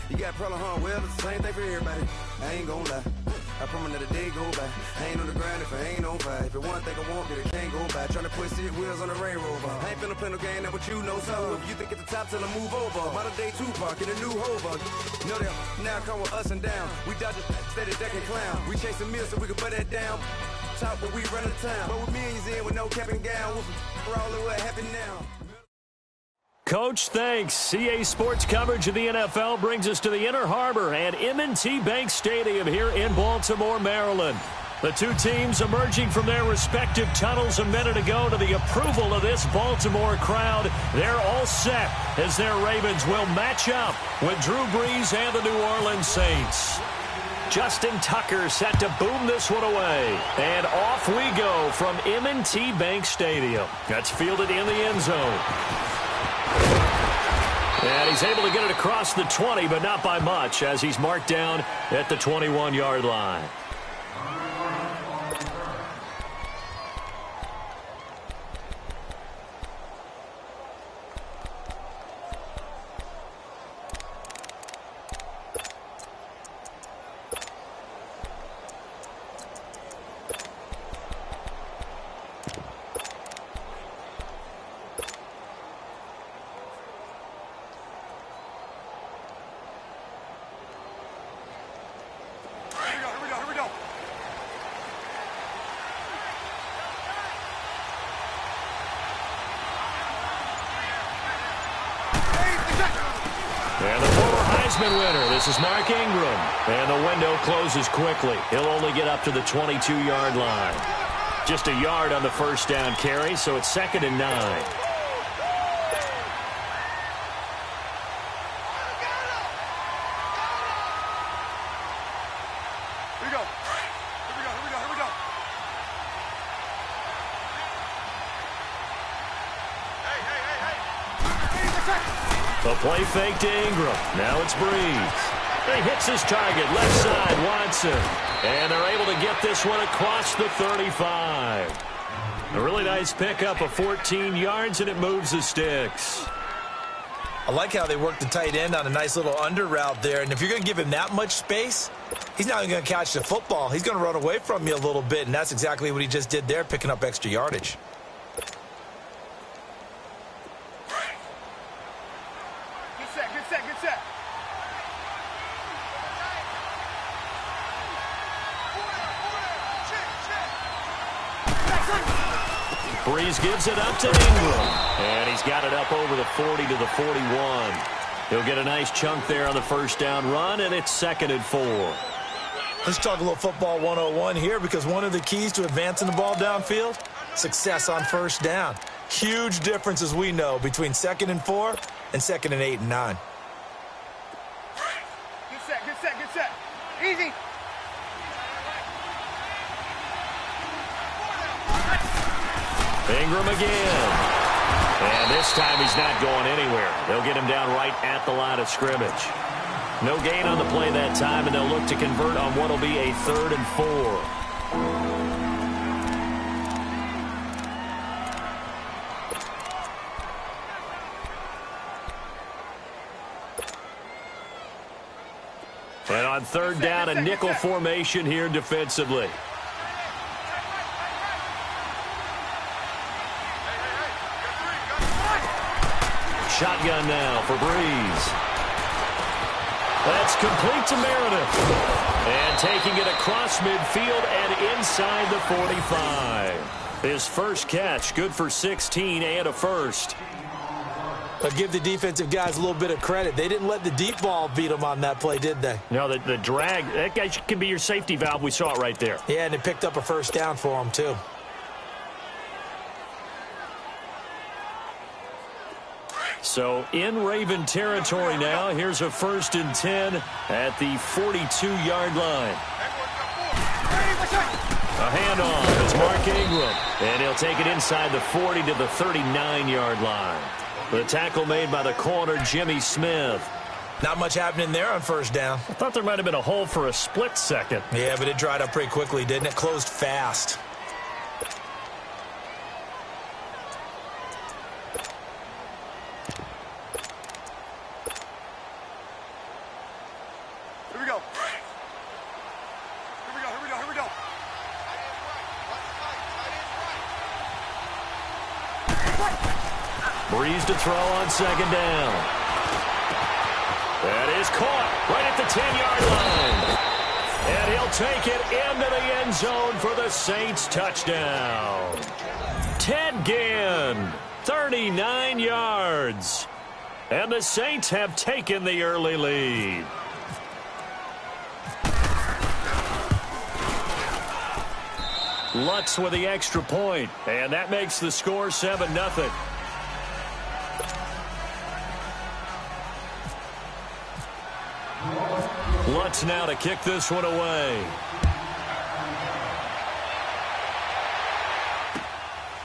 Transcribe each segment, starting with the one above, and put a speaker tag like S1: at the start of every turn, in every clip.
S1: You got problem, huh? Well, it's the same thing for everybody. I ain't gonna lie. I promise that a day go by. I ain't on the ground if I ain't on fire. If it one thing I want, then it can't go by. Tryna put 6 wheels on the Range Rover. I ain't finna play no game, that what you know. So if you think at the top, tell them move over. Modern day Tupac in a new Hova. Know that now come with us and down. We dodge it, steady deck and clown. We chasing meals so we can put that down. Top, but we run the town. But with millions in with no cap and gown. We're all in what happened now.
S2: Coach, thanks. CA Sports coverage of the NFL brings us to the Inner Harbor at M&T Bank Stadium here in Baltimore, Maryland. The two teams emerging from their respective tunnels a minute ago to the approval of this Baltimore crowd. They're all set as their Ravens will match up with Drew Brees and the New Orleans Saints. Justin Tucker set to boom this one away. And off we go from M&T Bank Stadium. That's fielded in the end zone. And he's able to get it across the 20, but not by much, as he's marked down at the 21-yard line. And the former Heisman winner, this is Mark Ingram. And the window closes quickly. He'll only get up to the 22-yard line. Just a yard on the first down carry, so it's 2nd and 9. The play fake to Ingram. Now it's Brees. He hits his target. Left side, Watson. And they're able to get this one across the 35. A really nice pickup of 14 yards, and it moves the sticks.
S3: I like how they work the tight end on a nice little under route there. And if you're going to give him that much space, he's not going to catch the football. He's going to run away from you a little bit, and that's exactly what he just did there, picking up extra yardage.
S2: Brees gives it up to Ingram. And he's got it up over the 40 to the 41. He'll get a nice chunk there on the first down run, and it's 2nd and 4.
S3: Let's talk a little football 101 here, because one of the keys to advancing the ball downfield, success on first down. Huge difference, as we know, between 2nd and 4 and 2nd and 8 and 9.
S4: Good set. Easy.
S2: Ingram again. And this time he's not going anywhere. They'll get him down right at the line of scrimmage. No gain on the play that time, and they'll look to convert on what will be a 3rd and 4. And on 3rd down, a nickel formation here defensively. Shotgun now for Brees. That's complete to Meredith. And taking it across midfield and inside the 45. His first catch, good for 16 and a first.
S3: But give the defensive guys a little bit of credit. They didn't let the deep ball beat them on that play, did they?
S2: No, the drag, that guy can be your safety valve. We saw it right there.
S3: Yeah, and it picked up a first down for him, too.
S2: So in Raven territory now. Here's a 1st and 10 at the 42-yard line. A handoff. It's Mark Ingram. And he'll take it inside the 40 to the 39-yard line. The tackle made by the corner, Jimmy Smith.
S3: Not much happening there on first down.
S2: I thought there might have been a hole for a split second.
S3: Yeah, but it dried up pretty quickly, didn't it? Closed fast.
S4: Here we go. Here we go.
S2: Breeze to throw on second down. That is caught right at the 10-yard line. And he'll take it into the end zone for the Saints touchdown. Ted Ginn, 39 yards. And the Saints have taken the early lead. Lutz with the extra point, and that makes the score 7-0. Lutz now to kick this one away.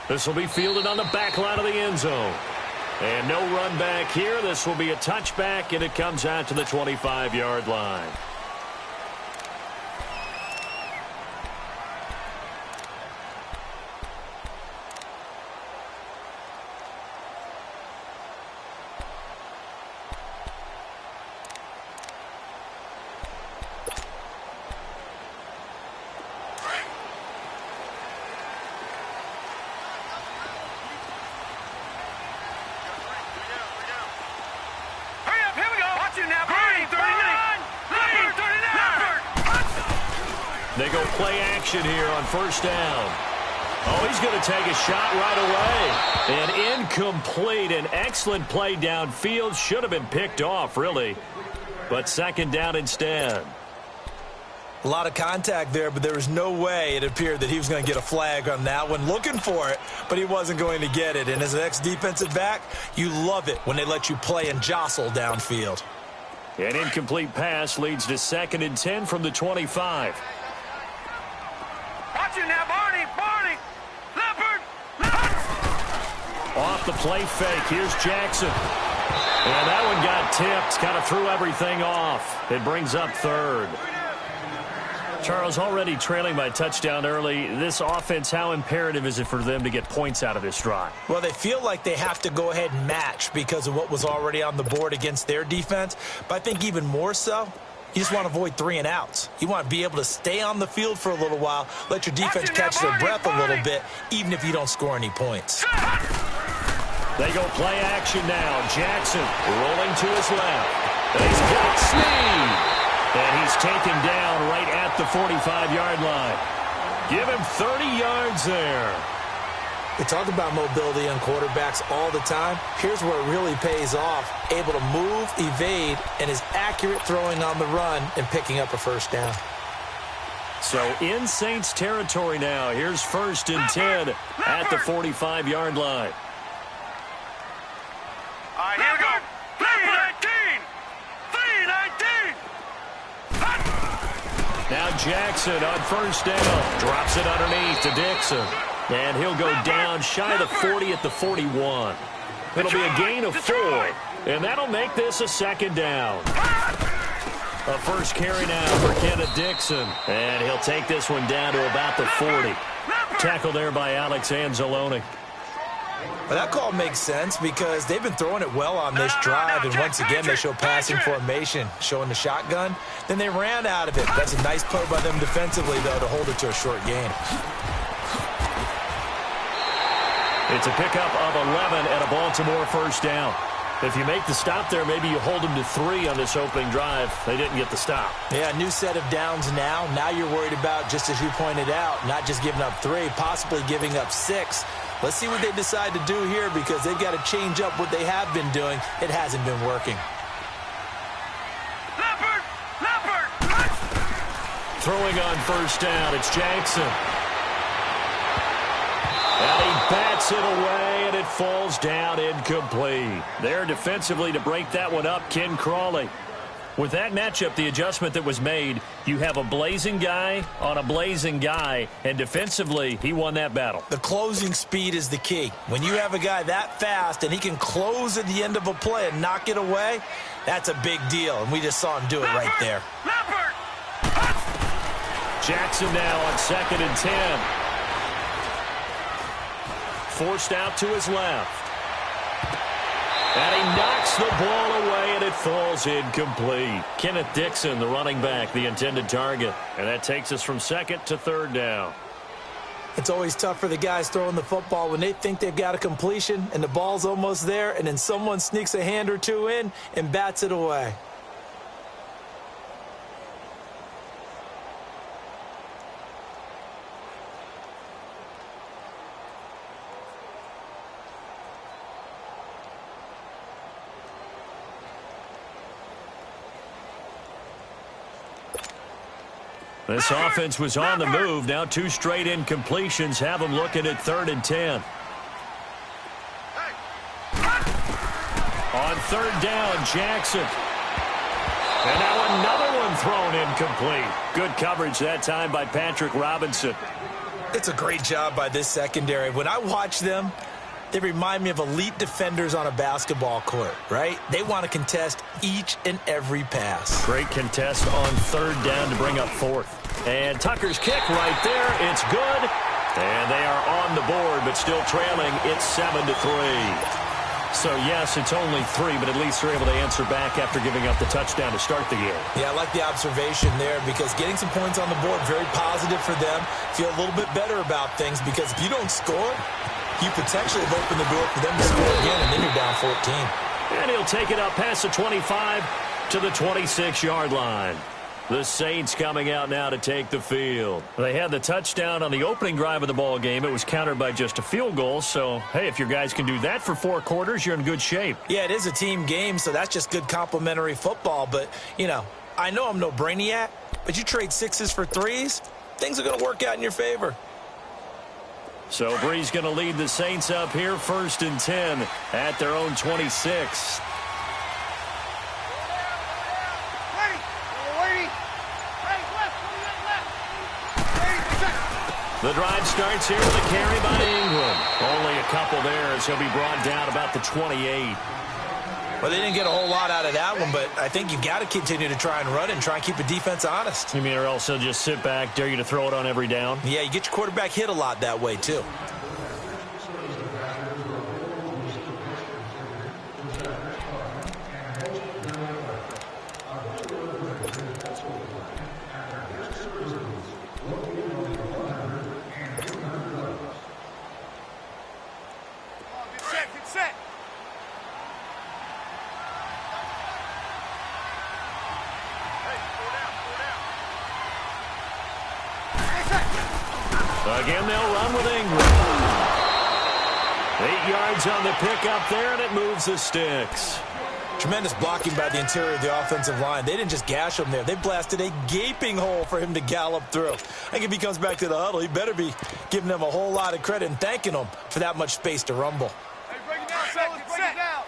S2: This will be fielded on the back line of the end zone. And no run back here. This will be a touchback, and it comes out to the 25-yard line. They go play action here on first down. Oh, he's going to take a shot right away. And incomplete. An excellent play downfield. Should have been picked off, really. But second down instead.
S3: A lot of contact there, but there was no way it appeared that he was going to get a flag on that one. Looking for it, but he wasn't going to get it. And as an ex-defensive back, you love it when they let you play and jostle downfield.
S2: An incomplete pass leads to 2nd and 10 from the 25.
S4: Watch it now, Barney! Leopard!
S2: Off the play fake, here's Jackson. And that one got tipped, kind of threw everything off. It brings up 3rd. Charles, already trailing by touchdown early. This offense, how imperative is it for them to get points out of this drive?
S3: Well, they feel like they have to go ahead and match because of what was already on the board against their defense. But I think even more so, you just want to avoid 3 and outs. You want to be able to stay on the field for a little while, let your defense catch their breath a little bit, even if you don't score any points.
S2: They go play action now. Jackson rolling to his left. And he's got Snead. And he's taken down right at the 45-yard line. Give him 30 yards there.
S3: We talk about mobility on quarterbacks all the time. Here's where it really pays off. Able to move, evade, and is accurate throwing on the run and picking up a first down.
S2: So in Saints territory now. Here's 1st and 10 at the 45-yard line.
S4: All right, here we go. 3-19!
S2: Now Jackson on first down. Drops it underneath to Dixon. And he'll go down shy of the 40 at the 41. It'll be a gain of 4. And that'll make this a 2nd down. A first carry now for Kenneth Dixon. And he'll take this one down to about the 40. Tackle there by Alex Anzalone.
S3: Well, that call makes sense because they've been throwing it well on this drive, and once again they show passing formation, showing the shotgun. Then they ran out of it. That's a nice play by them defensively, though, to hold it to a short gain.
S2: It's a pickup of 11 and a Baltimore first down. If you make the stop there, maybe you hold them to 3 on this opening drive. They didn't get the stop.
S3: Yeah, new set of downs now. Now you're worried about, just as you pointed out, not just giving up 3, possibly giving up 6. Let's see what they decide to do here because they've got to change up what they have been doing. It hasn't been working.
S4: Leopard!
S2: Throwing on first down, it's Jackson. And he bats it away, and it falls down incomplete. There defensively to break that one up, Ken Crawley. With that matchup, the adjustment that was made, you have a blazing guy on a blazing guy, and defensively, he won that battle.
S3: The closing speed is the key. When you have a guy that fast and he can close at the end of a play and knock it away, that's a big deal, and we just saw him do it right there.
S2: Jackson now on 2nd and 10. Forced out to his left. And he knocks the ball away, and it falls incomplete. Kenneth Dixon, the running back, the intended target. And that takes us from second to third down.
S3: It's always tough for the guys throwing the football when they think they've got a completion and the ball's almost there, and then someone sneaks a hand or two in and bats it away.
S2: This offense was on the move. Now 2 straight incompletions have them looking at 3rd and 10. On 3rd down, Jackson. And now another one thrown incomplete. Good coverage that time by Patrick Robinson.
S3: It's a great job by this secondary. When I watch them, they remind me of elite defenders on a basketball court, right? They want to contest each and every pass.
S2: Great contest on 3rd down to bring up 4th. And Tucker's kick right there. It's good. And they are on the board, but still trailing. It's 7-3. So, yes, it's only 3, but at least they're able to answer back after giving up the touchdown to start the game.
S3: Yeah, I like the observation there because getting some points on the board, very positive for them. Feel a little bit better about things because if you don't score, you potentially have opened the door for them to score again, and then you're down 14.
S2: And he'll take it up past the 25 to the 26-yard line. The Saints coming out now to take the field. They had the touchdown on the opening drive of the ball game. It was countered by just a field goal. So, hey, if your guys can do that for 4 quarters, you're in good shape.
S3: Yeah, it is a team game, so that's just good complimentary football. But, you know, I know I'm no brainiac, but you trade 6s for 3s, things are going to work out in your favor.
S2: So Bree's going to lead the Saints up here, 1st and 10 at their own 26. The drive starts here with a carry by Ingram. Only a couple there as he'll be brought down about the 28.
S3: Well, they didn't get a whole lot out of that one, but I think you've got to continue to try and run and try and keep the defense honest.
S2: You mean or else they'll just sit back, dare you to throw it on every down?
S3: Yeah, you get your quarterback hit a lot that way, too.
S2: Again, they'll run with Ingram. 8 yards on the pickup there, and it moves the sticks.
S3: Tremendous blocking by the interior of the offensive line. They didn't just gash him there. They blasted a gaping hole for him to gallop through. I think if he comes back to the huddle, he better be giving them a whole lot of credit and thanking them for that much space to rumble.
S4: Hey, break it down, set, break it down.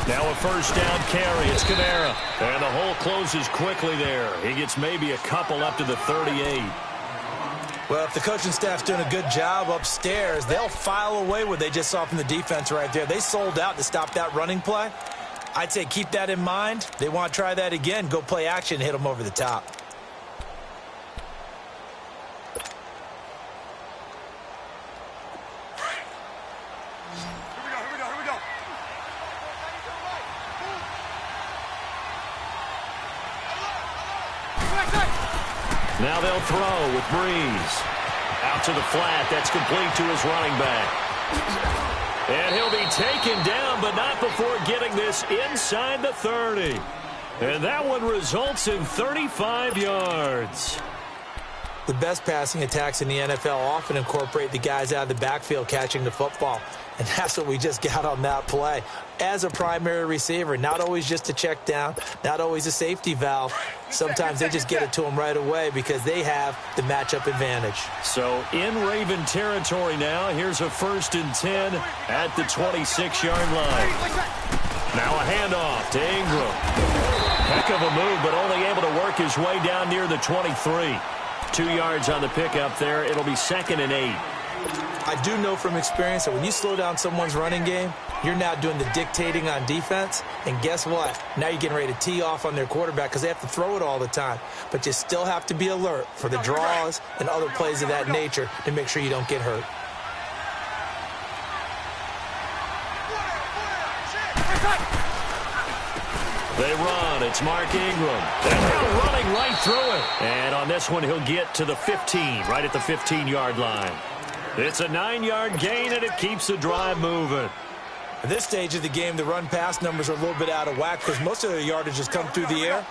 S2: Now a 1st down carry. It's Kamara. And the hole closes quickly there. He gets maybe a couple up to the 38.
S3: Well, if the coaching staff's doing a good job upstairs, they'll file away what they just saw from the defense right there. They sold out to stop that running play. I'd say keep that in mind. They want to try that again. Go play action, hit them over the top.
S2: Now they'll throw with Breeze. Out to the flat. That's complete to his running back. And he'll be taken down, but not before getting this inside the 30. And that one results in 35 yards.
S3: The best passing attacks in the NFL often incorporate the guys out of the backfield catching the football. And that's what we just got on that play. As a primary receiver, not always just a check down, not always a safety valve. Sometimes they just get it to them right away because they have the matchup advantage.
S2: So in Raven territory now, here's a 1st and 10 at the 26-yard line. Now a handoff to Ingram. Heck of a move, but only able to work his way down near the 23. 2 yards on the pickup there. It'll be 2nd and 8.
S3: I do know from experience that when you slow down someone's running game, you're now doing the dictating on defense. And guess what? Now you're getting ready to tee off on their quarterback because they have to throw it all the time. But you still have to be alert for the draws and other plays of that nature to make sure you don't get hurt.
S2: They run. It's Mark Ingram. And they're running right through it. And on this one, he'll get to the 15, right at the 15-yard line. It's a 9-yard gain, and it keeps the drive moving.
S3: At this stage of the game, the run-pass numbers are a little bit out of whack because most of their yardage has come through the air.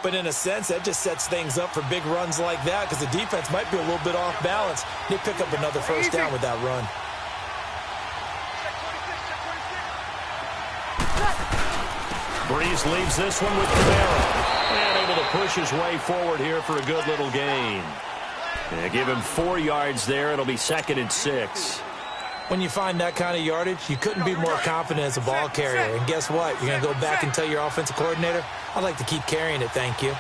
S3: But in a sense, that just sets things up for big runs like that because the defense might be a little bit off balance. They pick up another first down with that run.
S2: Breeze leaves this one with Camara. And able to push his way forward here for a good little gain. Yeah, give him 4 yards there. It'll be 2nd and 6.
S3: When you find that kind of yardage, you couldn't be more confident as a ball carrier. And guess what? You're going to go back and tell your offensive coordinator, I'd like to keep carrying it, thank you.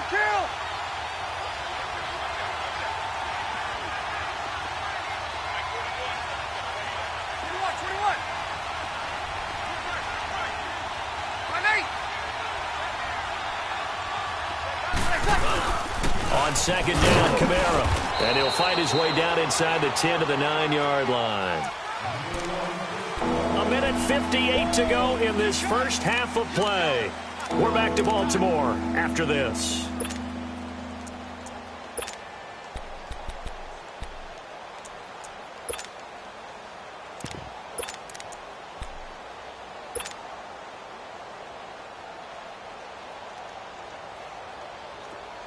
S4: Kill!
S2: On 2nd down, Camara. And he'll fight his way down inside the 10 to the 9-yard line. A minute 58 to go in this first half of play. We're back to Baltimore after this.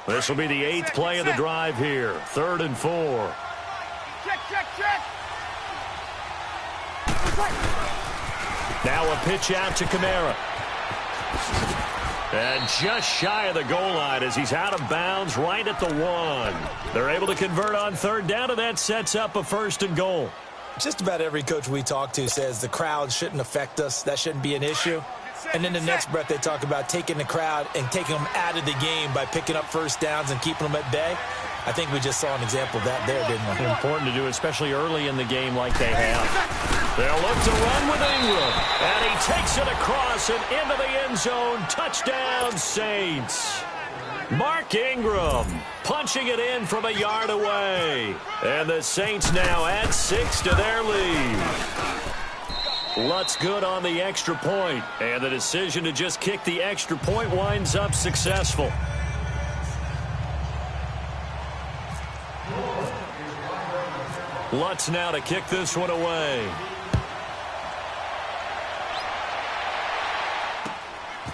S2: This will be the 8th play of the drive here. 3rd and 4.
S4: Check.
S2: Now a pitch out to Camara. And just shy of the goal line as he's out of bounds right at the 1. They're able to convert on 3rd down, and that sets up a 1st and goal.
S3: Just about every coach we talk to says the crowd shouldn't affect us. That shouldn't be an issue. And in the next breath, they talk about taking the crowd and taking them out of the game by picking up first downs and keeping them at bay. I think we just saw an example of that there, didn't we?
S2: Important to do, especially early in the game like they have. They'll look to run with Ingram. And he takes it across and into the end zone. Touchdown, Saints. Mark Ingram punching it in from a yard away. And the Saints now add 6 to their lead. Lutz good on the extra point, and the decision to just kick the extra point winds up successful. Lutz now to kick this one away.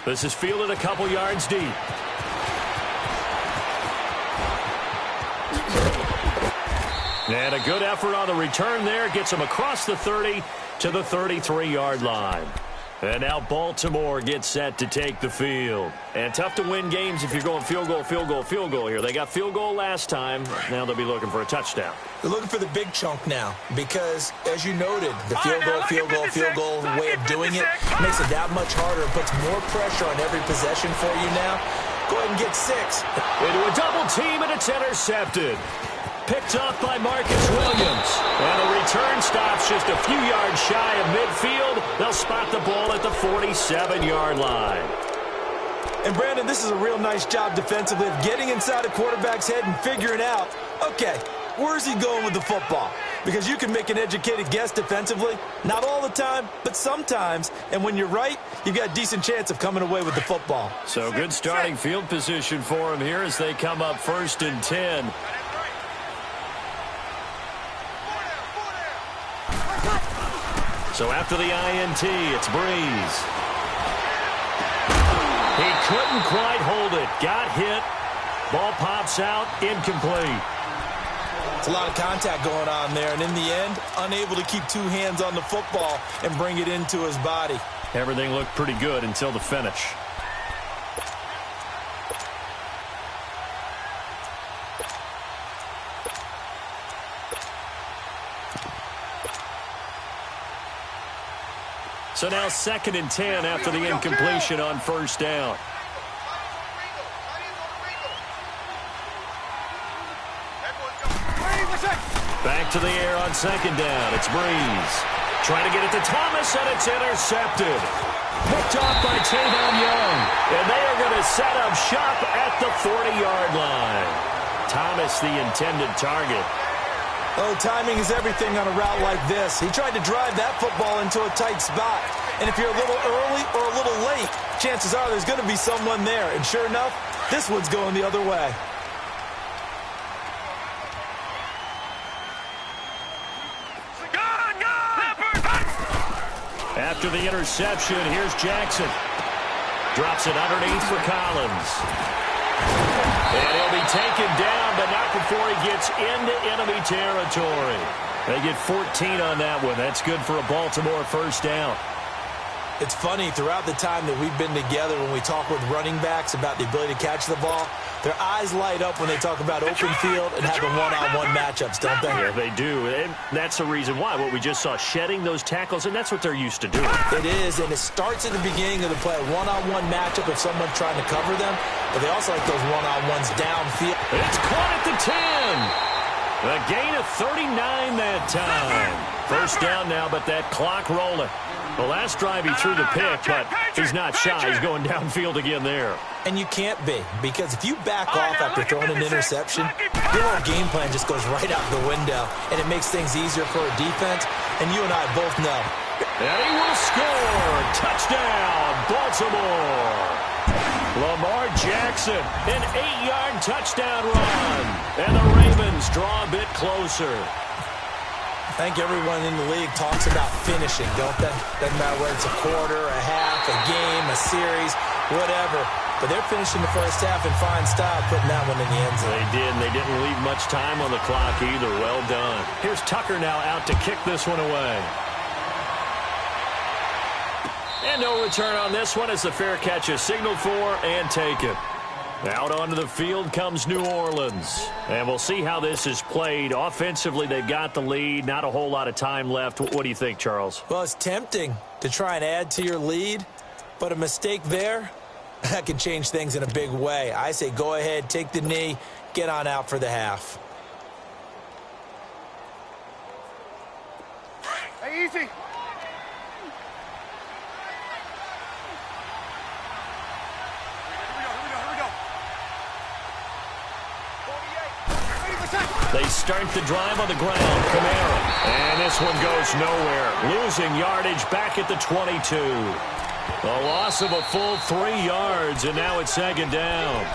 S2: This is fielded a couple yards deep. And a good effort on the return there. Gets him across the 30 to the 33-yard line. And now Baltimore gets set to take the field. And tough to win games if you're going field goal here. They got field goal last time. Now they'll be looking for a touchdown.
S3: They're looking for the big chunk now because, as you noted, the field goal way of doing it makes it that much harder. It puts more pressure on every possession for you now. Go ahead and get 6.
S2: Into a double team, and it's intercepted. Picked off by Marcus Williams. And the return stops just a few yards shy of midfield. They'll spot the ball at the 47-yard line.
S3: And, Brandon, this is a real nice job defensively of getting inside a quarterback's head and figuring out, okay, where's he going with the football? Because you can make an educated guess defensively. Not all the time, but sometimes. And when you're right, you've got a decent chance of coming away with the football.
S2: So good starting field position for him here as they come up 1st and 10. So after the INT, it's Breeze. He couldn't quite hold it. Got hit. Ball pops out. Incomplete.
S3: It's a lot of contact going on there, and in the end, unable to keep 2 hands on the football and bring it into his body.
S2: Everything looked pretty good until the finish. So now 2nd and 10 after the incompletion on 1st down. Back to the air on second down. It's Breeze. Trying to get it to Thomas, and it's intercepted. Picked off by Tavon Young. And they are going to set up shop at the 40-yard line. Thomas, the intended target.
S3: Oh, timing is everything on a route like this. He tried to drive that football into a tight spot. And if you're a little early or a little late, chances are there's going to be someone there. And sure enough, this one's going the other way.
S2: After the interception, here's Jackson. Drops it underneath for Collins. And he'll be taken down, but not before he gets into enemy territory. They get 14 on that one. That's good for a Baltimore first down.
S3: It's funny, throughout the time that we've been together, when we talk with running backs about the ability to catch the ball, their eyes light up when they talk about open field and having one-on-one matchups, don't they?
S2: Yeah, they do. And that's the reason why. What we just saw, shedding those tackles, and that's what they're used to doing.
S3: It is, and it starts at the beginning of the play. One-on-one matchup if someone's trying to cover them, but they also like those one-on-ones downfield.
S2: It's caught at the 10. A gain of 39 that time. First down now, but that clock rolling. The last drive he threw the pick, but he's not shy. He's going downfield again there.
S3: And you can't be, because if you back off after throwing an interception, your whole game plan just goes right out the window, and it makes things easier for a defense, and you and I both know.
S2: And he will score. Touchdown, Baltimore. Lamar Jackson, an 8-yard touchdown run. And the Ravens draw a bit closer.
S3: I think everyone in the league talks about finishing, don't they? Doesn't matter whether it's a quarter, a half, a game, a series, whatever. But they're finishing the first half in fine style, putting that one in the end zone.
S2: They did, and they didn't leave much time on the clock either. Well done. Here's Tucker now out to kick this one away. And no return on this one as the fair catch is signaled for and taken. Out onto the field comes New Orleans. And we'll see how this is played. Offensively, they've got the lead. Not a whole lot of time left. What do you think, Charles?
S3: Well, it's tempting to try and add to your lead, but a mistake there, that can change things in a big way. I say go ahead, take the knee, get on out for the half.
S4: Hey, easy.
S2: They start the drive on the ground. Kamara. And this one goes nowhere. Losing yardage back at the 22. A loss of a full 3 yards, and now it's second down.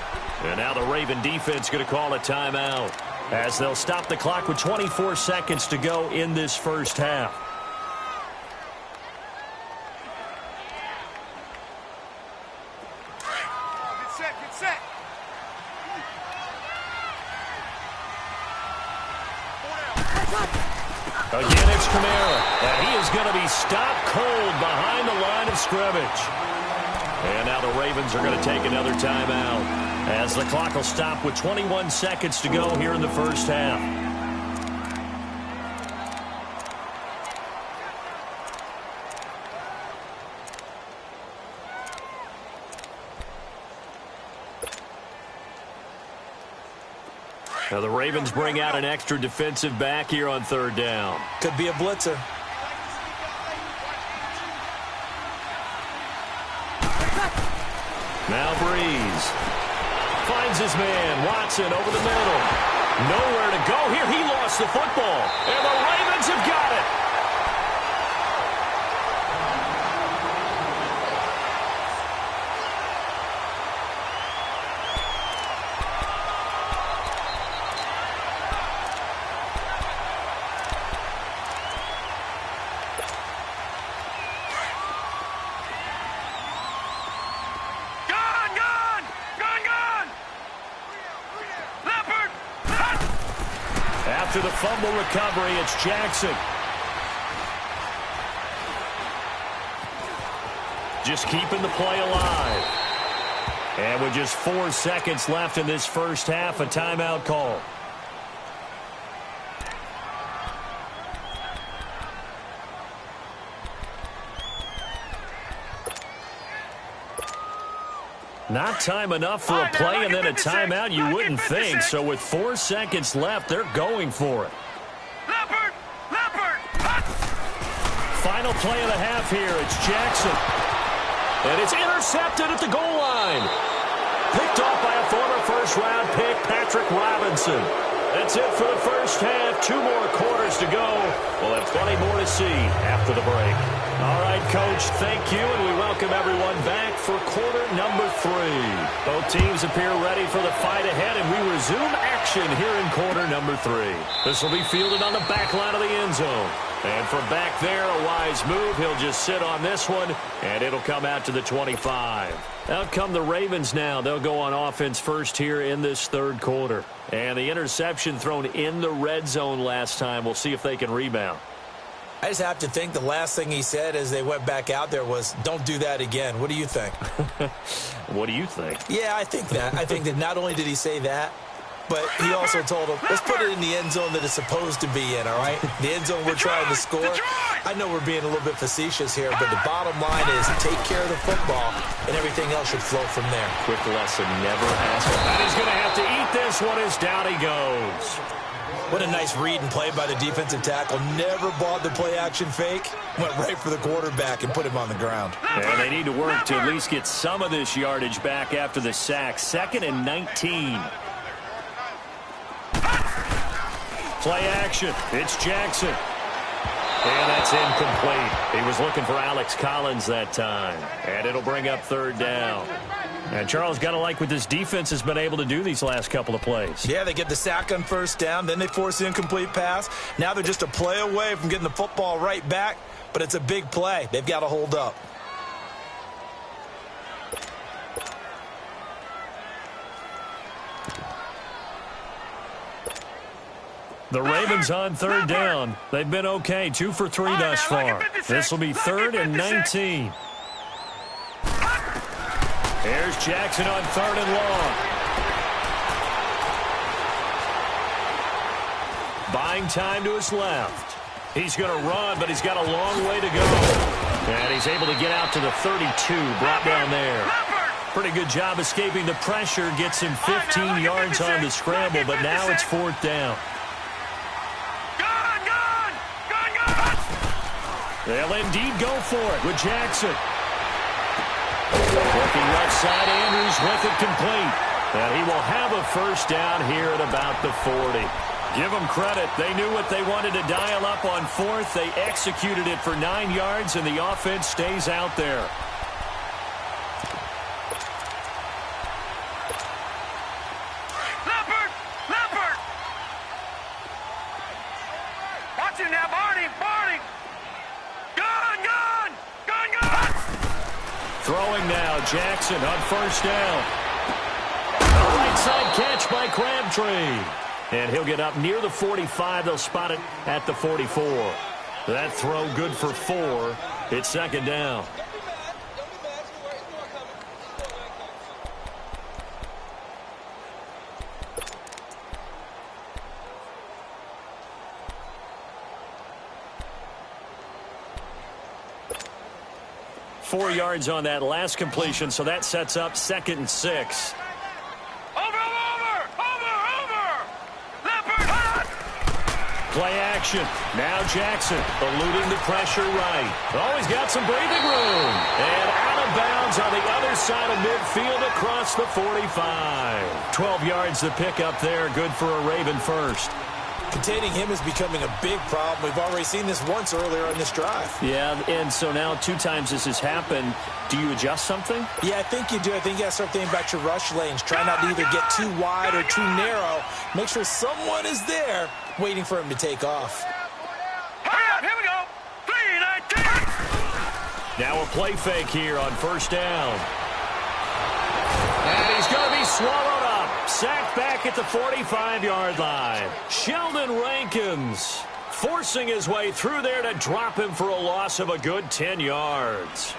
S2: And now the Raven defense going to call a timeout as they'll stop the clock with 24 seconds to go in this first half.
S4: Get set, get set.
S2: Again, it's Kamara, and he is going to be stopped cold behind the line of scrimmage. And now the Ravens are going to take another timeout as the clock will stop with 21 seconds to go here in the first half. Now the Ravens bring out an extra defensive back here on third down.
S3: Could be a blitzer.
S2: Now Breeze finds his man, Watson, over the middle. Nowhere to go here. He lost the football, and the Ravens have got it. After the fumble recovery, it's Jackson. Just keeping the play alive. And with just 4 seconds left in this first half, a timeout call. Not time enough for a play and then a timeout, you wouldn't think. So with 4 seconds left, they're going for it. Final play of the half here. It's Jackson. And it's intercepted at the goal line. Picked off by a former first-round pick, Patrick Robinson. That's it for the first half. 2 more quarters to go. We'll have plenty more to see after the break. All right, Coach, thank you, and we welcome everyone back for quarter number 3. Both teams appear ready for the fight ahead, and we resume action here in quarter number 3. This will be fielded on the back line of the end zone. And from back there, a wise move. He'll just sit on this one, and it'll come out to the 25. Out come the Ravens now. They'll go on offense first here in this third quarter. And the interception thrown in the red zone last time. We'll see if they can rebound.
S3: I just have to think the last thing he said as they went back out there was, don't do that again. What do you think?
S2: What do you think?
S3: Yeah, I think that. I think that not only did he say that, but he also told him, let's put it in the end zone that it's supposed to be in, all right? The end zone we're trying to score. I know we're being a little bit facetious here, but the bottom line is take care of the football, and everything else should flow from there.
S2: Quick lesson, never ask. And he's going to have to eat this one as down he goes.
S3: What a nice read and play by the defensive tackle. Never bought the play-action fake. Went right for the quarterback and put him on the ground.
S2: And they need to work to at least get some of this yardage back after the sack. 2nd and 19. Play action. It's Jackson. And that's incomplete. He was looking for Alex Collins that time. And it'll bring up 3rd down. And Charles, got to like what this defense has been able to do these last couple of plays.
S3: Yeah, they get the sack on 1st down. Then they force the incomplete pass. Now they're just a play away from getting the football right back. But it's a big play. They've got to hold up.
S2: The Ravens on 3rd down. They've been okay. 2 for 3 thus far. This will be 3rd and 19. Here's Jackson on 3rd and long. Buying time to his left. He's going to run, but he's got a long way to go. And he's able to get out to the 32, brought down there. Pretty good job escaping the pressure. Gets him 15 yards on the scramble, but now it's 4th down. They'll indeed go for it with Jackson. Looking left side, Andrews with it complete. And he will have a 1st down here at about the 40. Give them credit. They knew what they wanted to dial up on 4th. They executed it for 9 yards, and the offense stays out there.
S4: Leopard! Watch him now, Barney! Gun!
S2: Throwing now, Jackson on 1st down. A right side catch by Crabtree. And he'll get up near the 45. They'll spot it at the 44. That throw good for 4. It's 2nd down. Four yards on that last completion, so that sets up 2nd and 6.
S4: Over! Leopard!
S2: Play action. Now Jackson eluding the pressure right. Oh, he's got some breathing room. And out of bounds on the other side of midfield across the 45. 12 yards to pick up there. Good for a Raven first.
S3: Containing him is becoming a big problem. We've already seen this once earlier on this drive.
S2: Yeah, and so now 2 times this has happened. Do you adjust something?
S3: Yeah, I think you do. I think you got to start thinking about your rush lanes. Try not to either get too wide or too narrow. Make sure someone is there waiting for him to take off.
S4: Here we go. 3-19.
S2: Now a play fake here on 1st down. And he's going to be swallowed up. Sacked back at the 45-yard line. Sheldon Rankins forcing his way through there to drop him for a loss of a good 10 yards.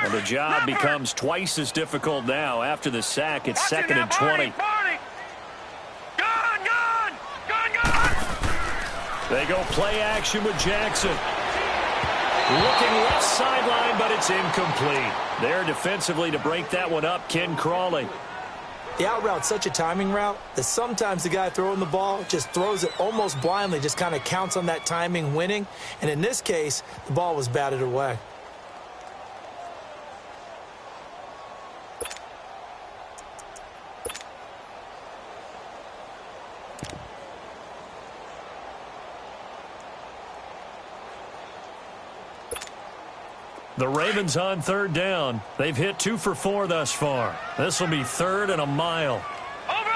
S2: And the job becomes twice as difficult now after the sack. It's 2nd and 20. They go play action with Jackson. Looking left sideline, but it's incomplete. There defensively to break that one up, Ken Crawley.
S3: The out route's such a timing route that sometimes the guy throwing the ball just throws it almost blindly, just kind of counts on that timing winning. And in this case, the ball was batted away.
S2: The Ravens on third down. They've hit 2 for 4 thus far. This will be third and a mile.
S4: Over!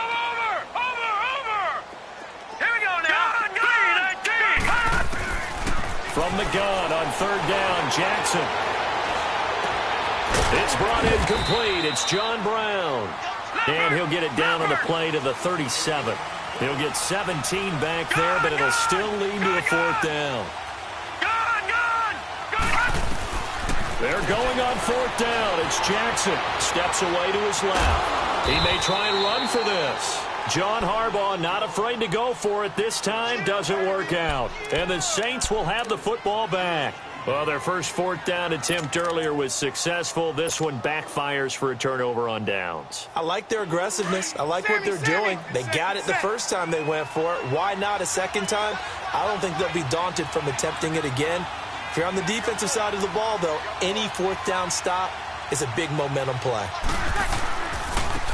S4: Here we go now. Gun! 3-19.
S2: From the gun on third down, Jackson. It's brought in complete. It's John Brown. And he'll get it down on the play to the 37. He'll get 17 back there, but it'll still lead to a fourth down. They're going on fourth down. It's Jackson. Steps away to his left. He may try and run for this. John Harbaugh not afraid to go for it this time. Doesn't work out. And the Saints will have the football back. Well, their first fourth down attempt earlier was successful. This one backfires for a turnover on downs.
S3: I like their aggressiveness. I like what they're doing. They got it the first time they went for it. Why not a second time? I don't think they'll be daunted from attempting it again. If you're on the defensive side of the ball, though, any fourth down stop is a big momentum play.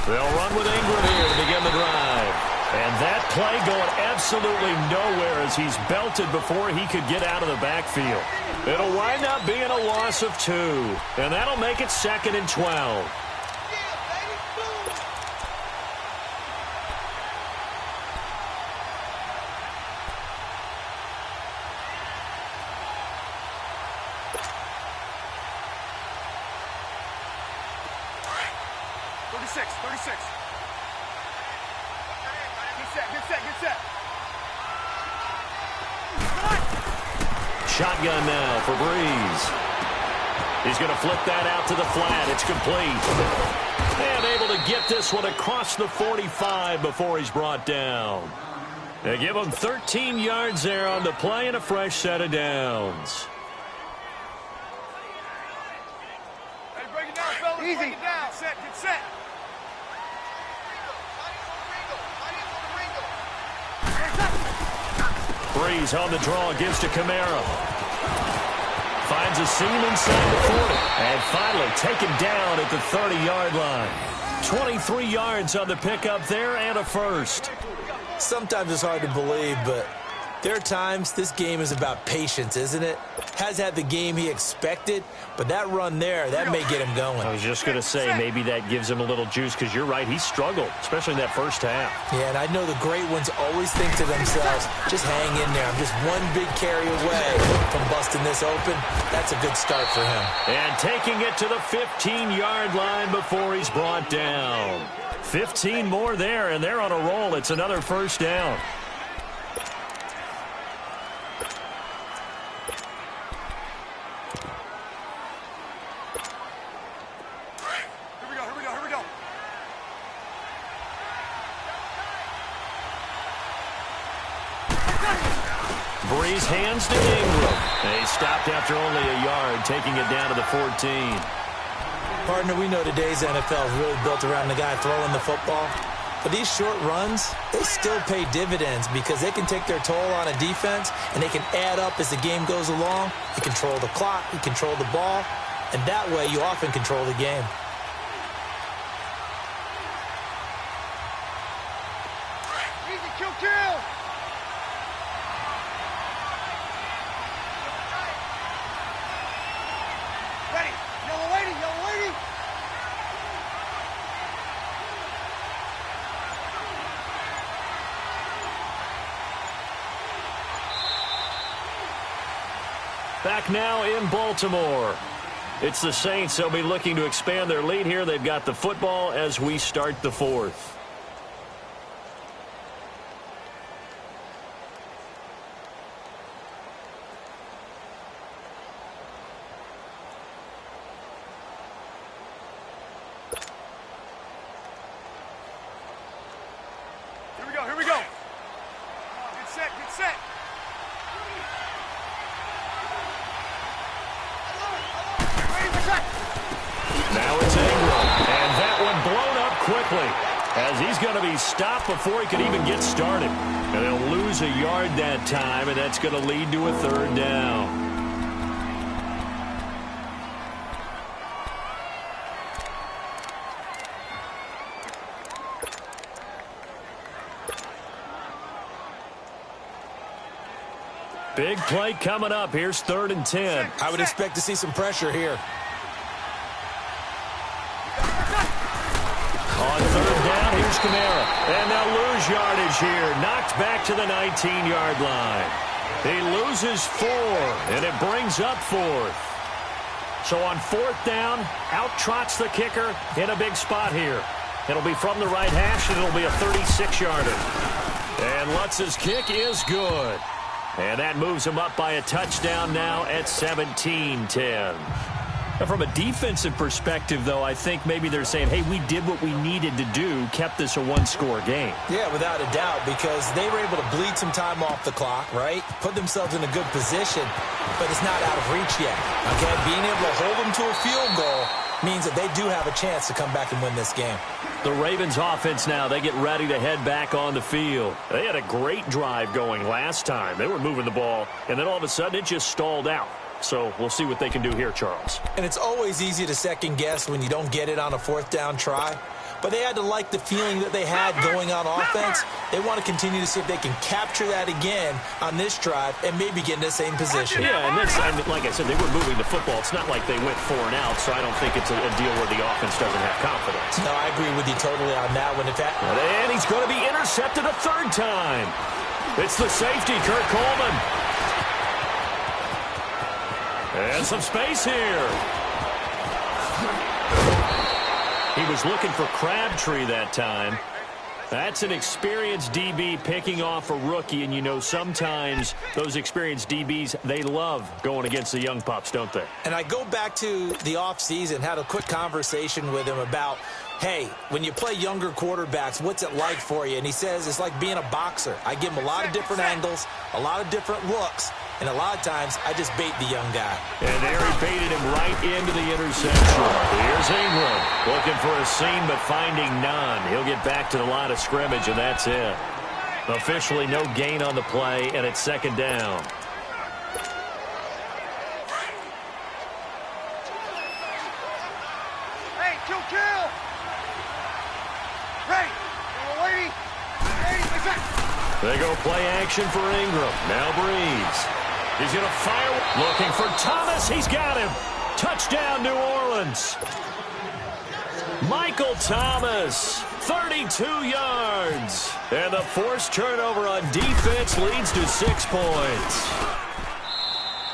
S2: They'll run with Ingram here to begin the drive. And that play going absolutely nowhere as he's belted before he could get out of the backfield. It'll wind up being a loss of 2. And that'll make it 2nd and 12. Shotgun now for Breeze. He's going to flip that out to the flat. It's complete. And able to get this one across the 45 before he's brought down. They give him 13 yards there on the play and a fresh set of downs.
S4: Hey, break it down, fellas.
S5: Easy.
S4: Break it down. Get set.
S2: Breeze on the draw, gives to Kamara. Finds a seam inside the 40. And finally taken down at the 30-yard line. 23 yards on the pickup there and a first.
S3: Sometimes it's hard to believe, but there are times this game is about patience, isn't it? Has had the game he expected, but that run there, that may get him going.
S2: I was just going to say, maybe that gives him a little juice, because you're right, he struggled, especially in that first half.
S3: Yeah, and I know the great ones always think to themselves, just hang in there. I'm just one big carry away from busting this open. That's a good start for him.
S2: And taking it to the 15-yard line before he's brought down. 15 more there, and they're on a roll. It's another first down. Breeze hands to Ingram. They stopped after only a yard, taking it down to the 14.
S3: Partner, we know today's NFL is really built around the guy throwing the football. But these short runs, they still pay dividends because they can take their toll on a defense and they can add up as the game goes along. You control the clock, you control the ball, and that way you often control the game.
S5: Easy, kill. Ready. Yellow lady.
S2: Back now in Baltimore. It's the Saints. They'll be looking to expand their lead here. They've got the football as we start the fourth.
S4: Here we go. Get set.
S2: Now it's Ingram. And that one blown up quickly, as he's going to be stopped before he can even get started. And they'll lose a yard that time, and that's going to lead to a third down. Big play coming up. Here's 3rd and 10.
S3: I would expect to see some pressure here.
S2: On 3rd down, here's Kamara. And they'll lose yardage here. Knocked back to the 19-yard line. He loses 4, and it brings up 4th. So on 4th down, out trots the kicker in a big spot here. It'll be from the right hash, and it'll be a 36-yarder. And Lutz's kick is good. And that moves him up by a touchdown now at 17-10. From a defensive perspective, though, I think maybe they're saying, hey, we did what we needed to do, kept this a one-score game.
S3: Yeah, without a doubt, because they were able to bleed some time off the clock, right? Put themselves in a good position, but it's not out of reach yet, okay? Being able to hold them to a field goal means that they do have a chance to come back and win this game.
S2: The Ravens offense now, they get ready to head back on the field. They had a great drive going last time. They were moving the ball, and then all of a sudden it just stalled out. So we'll see what they can do here, Charles.
S3: And it's always easy to second guess when you don't get it on a 4th down try. But they had to like the feeling that they had going on offense. They want to continue to see if they can capture that again on this drive and maybe get in the same position.
S2: Yeah, and that's, I mean, like I said, they were moving the football. It's not like they went 4 and out, so I don't think it's a deal where the offense doesn't have confidence.
S3: No, I agree with you totally on that one.
S2: And he's going to be intercepted a 3rd time. It's the safety, Kurt Coleman. And some space here. He was looking for Crabtree that time. That's an experienced DB picking off a rookie, and you know sometimes those experienced DBs, they love going against the young pups, don't they?
S3: And I go back to the offseason, had a quick conversation with him about, hey, when you play younger quarterbacks, what's it like for you? And he says it's like being a boxer. I give him a lot of different angles, a lot of different looks, and a lot of times I just bait the young guy.
S2: And there he baited him right into the interception. Here's Ingram looking for a seam but finding none. He'll get back to the line of scrimmage, and that's it. Officially no gain on the play, and it's 2nd down.
S5: Hey, kill. Ready. Lady.
S2: They go play action for Ingram. Now Breeze. He's going to fire. Looking for Thomas. He's got him. Touchdown, New Orleans. Michael Thomas, 32 yards. And the forced turnover on defense leads to 6 points.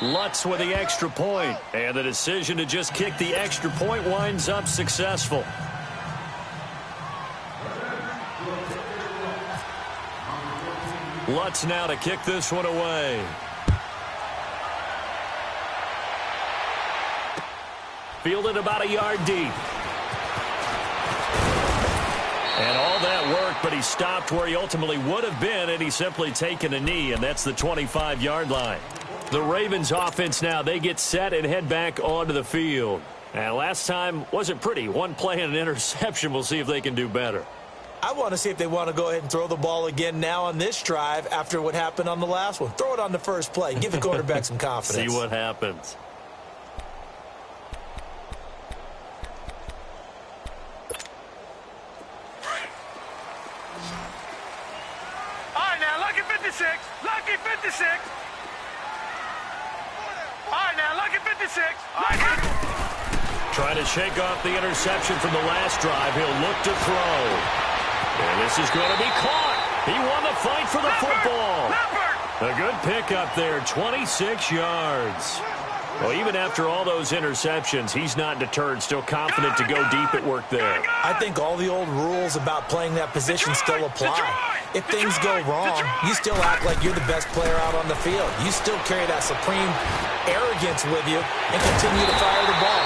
S2: Lutz with the extra point. And the decision to just kick the extra point winds up successful. Lutz now to kick this one away. Fielded about a yard deep. And all that work, but he stopped where he ultimately would have been, and he's simply taken a knee, and that's the 25-yard line. The Ravens offense now, they get set and head back onto the field. And last time wasn't pretty. One play and an interception. We'll see if they can do better.
S3: I want to see if they want to go ahead and throw the ball again now on this drive after what happened on the last one. Throw it on the first play. Give the quarterback some confidence.
S2: See what happens.
S4: Lucky 56. Lucky 56. All right, now, lucky 56. All right.
S2: Trying to shake off the interception from the last drive. He'll look to throw. And this is going to be caught. He won the fight for the football. A good pickup there, 26 yards. Well, even after all those interceptions, he's not deterred, still confident to go deep at work there.
S3: I think all the old rules about playing that position still apply. If things go wrong, you still act like you're the best player out on the field. You still carry that supreme arrogance with you and continue to fire the ball.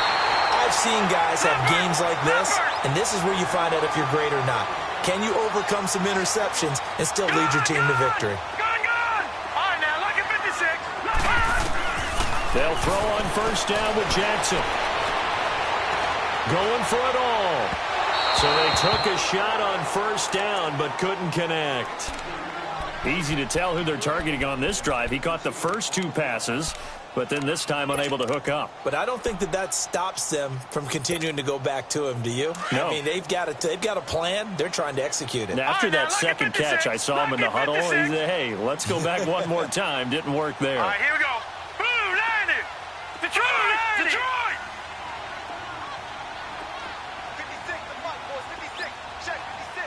S3: I've seen guys have games like this, and this is where you find out if you're great or not. Can you overcome some interceptions and still lead your team to victory?
S2: They'll throw on first down with Jackson. going for it all. So they took a shot on first down but couldn't connect. Easy to tell who they're targeting on this drive. He caught the first 2 passes, but then this time unable to hook up.
S3: But I don't think that stops them from continuing to go back to him, do you?
S2: No.
S3: I mean, they've got a plan. They're trying to execute it.
S2: Now, after that second catch, I saw him in the huddle. He said, hey, let's go back one more time. Didn't work there.
S4: All right, here we go. Blue, landed. Detroit, Detroit.
S5: 56, the mark, boys. 56. Check, 56.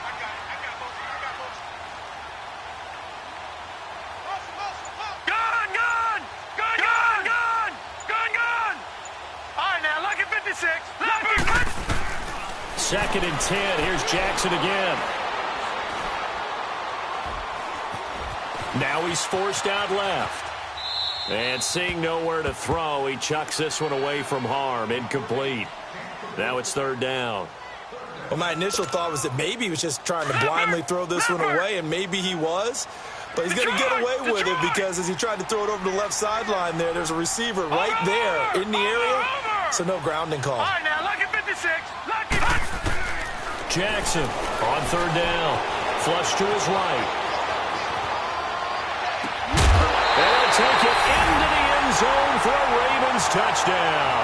S5: I got motion.
S4: Gun. All right, now, lucky 56. Lucky 56.
S2: 2nd and 10. Here's Jackson again. Now he's forced out left. And seeing nowhere to throw, he chucks this one away from harm. Incomplete. Now it's 3rd down.
S3: Well, my initial thought was that maybe he was just trying to blindly throw this one away, and maybe he was. But he's going to get away with it because as he tried to throw it over the left sideline there's a receiver right there in the area. So no grounding call.
S4: All right, now, lucky 56. Lucky.
S2: Jackson on 3rd down. Flush to his right. And take it into the end zone for a Ravens touchdown.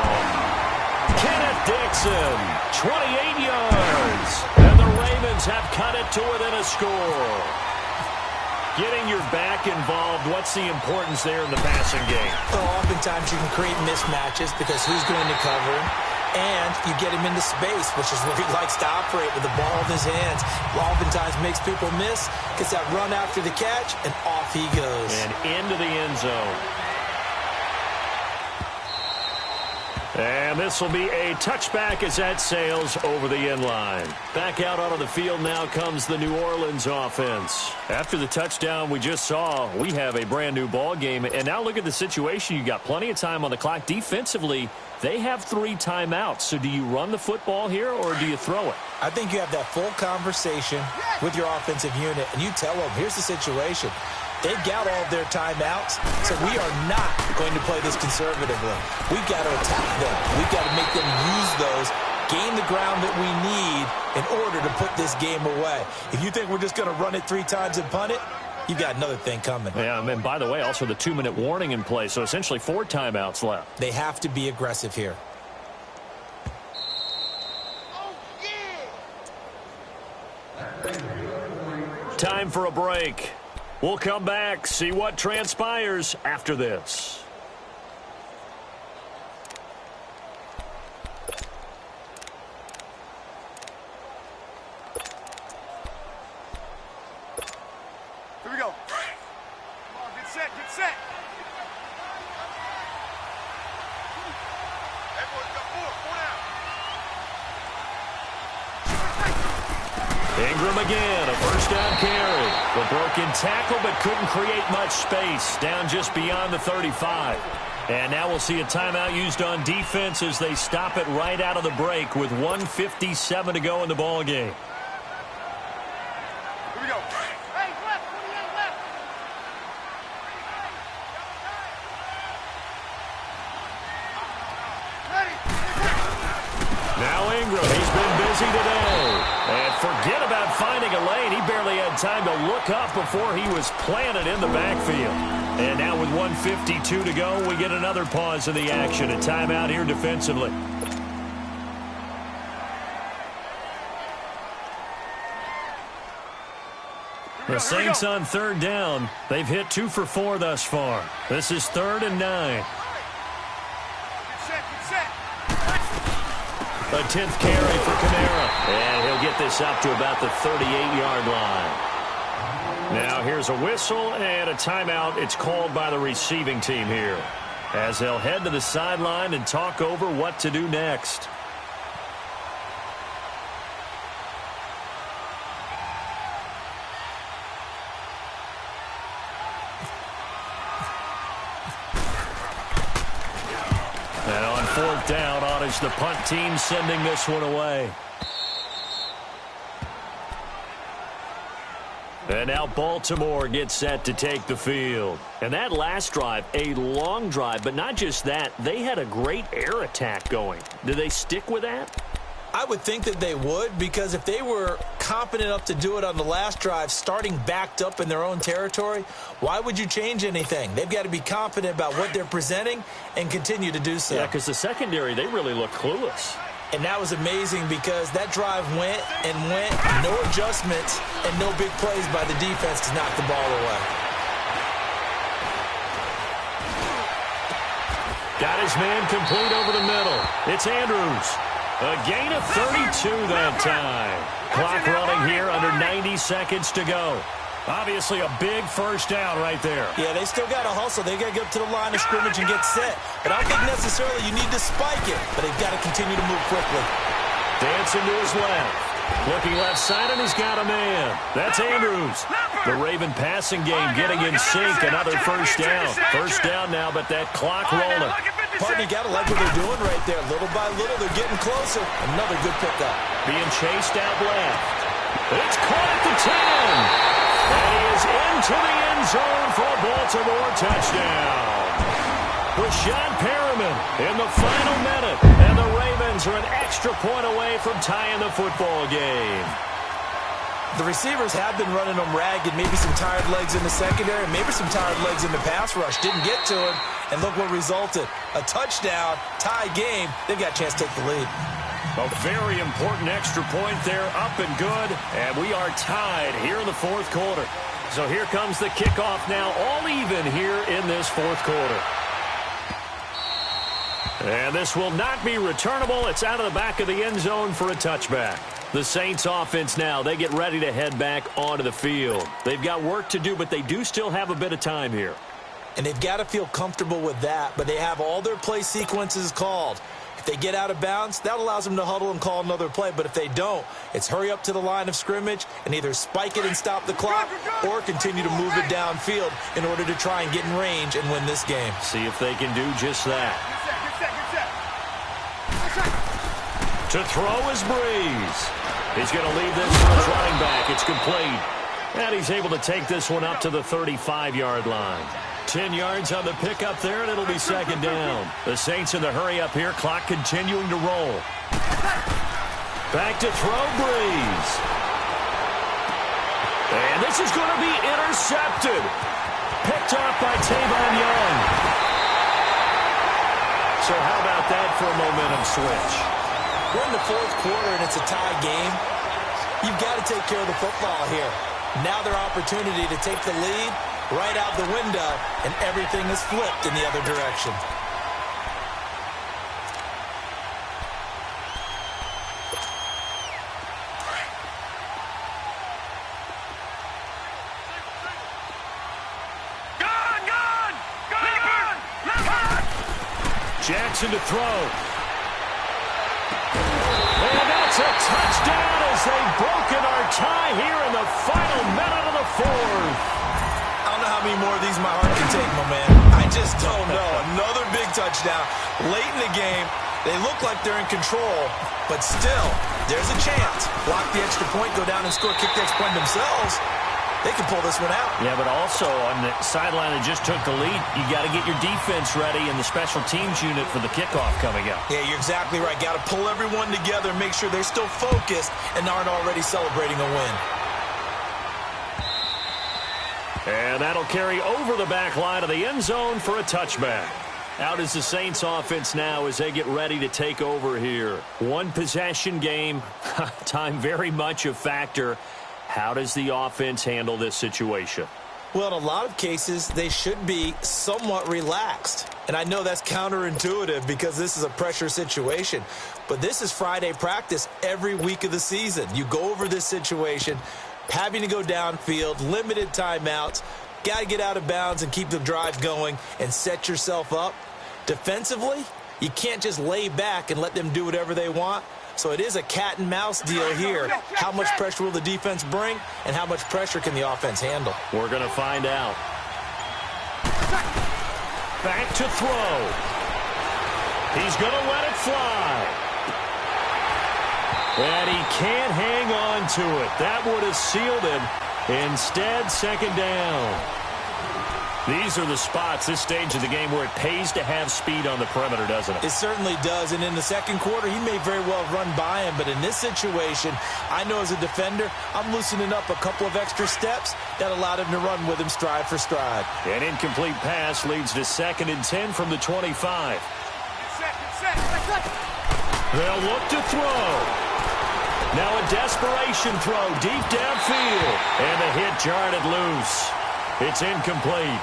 S2: Kenneth Dixon, 28 yards. And the Ravens have cut it to within a score. Getting your back involved, what's the importance there in the passing game?
S3: Well, oftentimes you can create mismatches because who's going to cover him? And you get him into space, which is where he likes to operate with the ball in his hands. Oftentimes makes people miss, gets that run after the catch, and off he goes.
S2: And into the end zone. And this will be a touchback as that sails over the end line. Back out onto the field now comes the New Orleans offense. After the touchdown we just saw, we have a brand new ball game. And now look at the situation. You got plenty of time on the clock. Defensively, they have 3 timeouts. So do you run the football here or do you throw it?
S3: I think you have that full conversation with your offensive unit, and you tell them, here's the situation. They've got all of their timeouts, so we are not going to play this conservatively. We've got to attack them. We've got to make them use those, gain the ground that we need in order to put this game away. If you think we're just going to run it 3 times and punt it, you've got another thing coming.
S2: Yeah, and by the way, also the 2-minute warning in play, so essentially 4 timeouts left.
S3: They have to be aggressive here.
S2: Time for a break. We'll come back, see what transpires after this.
S5: Here we go. Come on, get set. Everyone's got 4 down.
S2: Ingram again, a first down carry. The broken tackle, but couldn't create much space. Down just beyond the 35. And now we'll see a timeout used on defense as they stop it right out of the break with 1:57 to go in the ball game.
S5: Here we go. Hey, left, 28 left. Ready.
S2: Now Ingram, he's been busy today. And forget about finding a lane. He barely had time to look up before he was planted in the backfield. And now with 1:52 to go, we get another pause in the action. A timeout here defensively. The Saints on 3rd down. They've hit 2 for 4 thus far. This is 3rd and 9.
S5: Get set.
S2: A 10th carry for Kamara. And he'll get this up to about the 38-yard line. Now here's a whistle and a timeout. It's called by the receiving team here, as they'll head to the sideline and talk over what to do next. And on 4th down, on is the punt team sending this one away. And now Baltimore gets set to take the field. And that last drive, a long drive, but not just that. They had a great air attack going. Do they stick with that?
S3: I would think that they would, because if they were confident enough to do it on the last drive, starting backed up in their own territory, why would you change anything? They've got to be confident about what they're presenting and continue to do so.
S2: Yeah, because the secondary, they really look clueless.
S3: And that was amazing because that drive went and went, no adjustments and no big plays by the defense to knock the ball away.
S2: Got his man complete over the middle. It's Andrews. A gain of 32 that time. Clock running here under 90 seconds to go. Obviously a big first down right there.
S3: Yeah, they still got to hustle. They got to get up to the line of scrimmage and get set. But I don't think necessarily you need to spike it, but they've got to continue to move quickly.
S2: Dancing to his left. Looking left side, and he's got a man. That's Andrews. The Raven passing game getting in sync. Another first down. First down now, but that clock rolling.
S3: Partner, you got to like what they're doing right there. Little by little, they're getting closer. Another good pickup.
S2: Being chased out left. It's caught at the 10. And he is into the end zone for a Baltimore touchdown. Rashad Perriman in the final minute. And the Ravens are an extra point away from tying the football game.
S3: The receivers have been running them ragged. Maybe some tired legs in the secondary, maybe some tired legs in the pass rush. Didn't get to him, and look what resulted. A touchdown, tie game. They've got a chance to take the lead.
S2: A very important extra point there, up and good. And we are tied here in the fourth quarter. So here comes the kickoff now, all even here in this fourth quarter. And this will not be returnable. It's out of the back of the end zone for a touchback. The Saints offense now, they get ready to head back onto the field. They've got work to do, but they do still have a bit of time here.
S3: And they've got to feel comfortable with that, but they have all their play sequences called. If they get out of bounds, that allows them to huddle and call another play. But if they don't, it's hurry up to the line of scrimmage and either spike it and stop the clock or continue to move it downfield in order to try and get in range and win this game.
S2: See if they can do just that. To throw is Breeze. He's going to leave this for his running back. It's complete. And he's able to take this one up to the 35-yard line. 10 yards on the pickup there, and it'll be second down. The Saints in the hurry up here. Clock continuing to roll. Back to throw, Breeze. And this is going to be intercepted. Picked off by Tavon Young. So how about that for a momentum switch?
S3: We're in the fourth quarter, and it's a tie game. You've got to take care of the football here. Now their opportunity to take the lead right out the window, and everything is flipped in the other direction.
S2: Jackson to throw. And that's a touchdown as they've broken our tie here in the final minute of the fourth.
S3: I don't know how many more of these my heart can take, my man. I just don't know. Another big touchdown. Late in the game, they look like they're in control, but still, there's a chance. Block the extra point, go down and score, kick the extra point themselves. They can pull this one out.
S2: Yeah, but also on the sideline that just took the lead, you got to get your defense ready and the special teams unit for the kickoff coming up.
S3: Yeah, you're exactly right. Got to pull everyone together, make sure they're still focused and aren't already celebrating a win.
S2: And that'll carry over the back line of the end zone for a touchback. Out is the Saints offense now as they get ready to take over here. One possession game, time very much a factor. How does the offense handle this situation?
S3: Well, in a lot of cases, they should be somewhat relaxed. And I know that's counterintuitive because this is a pressure situation. But this is Friday practice every week of the season. You go over this situation, having to go downfield, limited timeouts, got to get out of bounds and keep the drive going and set yourself up. Defensively, you can't just lay back and let them do whatever they want. So it is a cat and mouse deal here. How much pressure will the defense bring, and how much pressure can the offense handle?
S2: We're going to find out. Back to throw. He's going to let it fly. And he can't hang on to it. That would have sealed it. Instead, second down. These are the spots, this stage of the game, where it pays to have speed on the perimeter, doesn't it?
S3: It certainly does, and in the second quarter, he may very well run by him, but in this situation, I know as a defender, I'm loosening up a couple of extra steps that allowed him to run with him stride for stride.
S2: An incomplete pass leads to 2nd and 10 from the 25. They'll look to throw. Now a desperation throw deep downfield, and the hit jarred it loose. It's incomplete.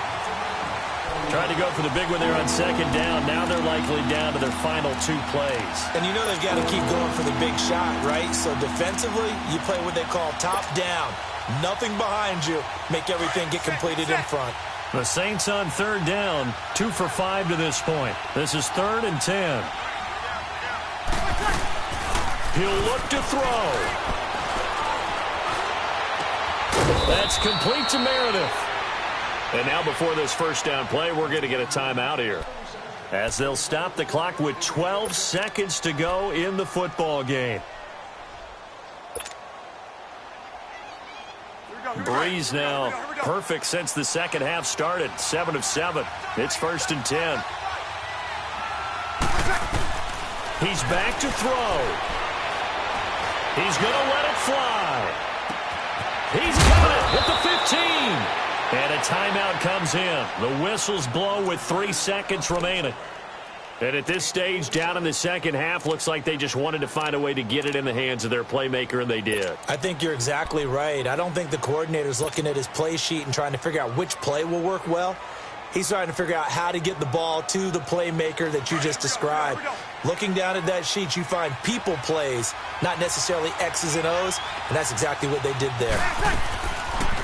S2: Trying to go for the big one there on second down. Now they're likely down to their final 2 plays.
S3: And you know they've got to keep going for the big shot, right? So defensively, you play what they call top down. Nothing behind you. Make everything get completed in front.
S2: The Saints on 3rd down, 2 for 5 to this point. This is 3rd and 10. He'll look to throw. That's complete to Meredith. And now before this first down play, we're going to get a timeout here, as they'll stop the clock with 12 seconds to go in the football game. Breeze now perfect since the second half started. 7 of 7. It's 1st and 10. He's back to throw. He's going to let it fly. He's got it at the 15. And a timeout comes in. The whistles blow with 3 seconds remaining. And at this stage, down in the second half, looks like they just wanted to find a way to get it in the hands of their playmaker, and they did.
S3: I think you're exactly right. I don't think the coordinator's looking at his play sheet and trying to figure out which play will work well. He's trying to figure out how to get the ball to the playmaker that you just described. Looking down at that sheet, you find people plays, not necessarily X's and O's, and that's exactly what they did there.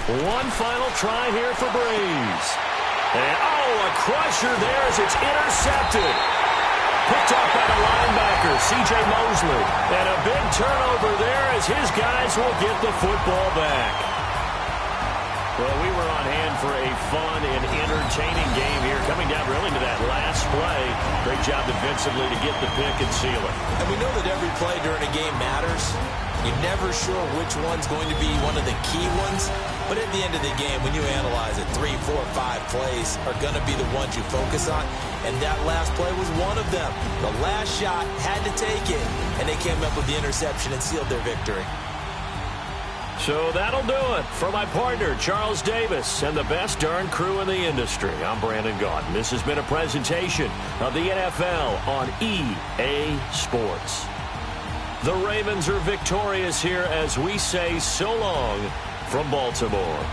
S2: One final try here for Breeze. And, a crusher there as it's intercepted. Picked off by the linebacker, C.J. Mosley. And a big turnover there as his guys will get the football back. Well, we were on hand for a fun and entertaining game here, coming down really to that last play. Great job defensively to get the pick and seal it.
S3: And we know that every play during a game matters. You're never sure which one's going to be one of the key ones. But at the end of the game, when you analyze it, 3, 4, 5 plays are going to be the ones you focus on. And that last play was one of them. The last shot had to take it, and they came up with the interception and sealed their victory.
S2: So that'll do it for my partner, Charles Davis, and the best darn crew in the industry. I'm Brandon Gaudin. This has been a presentation of the NFL on EA Sports. The Ravens are victorious here as we say so long from Baltimore.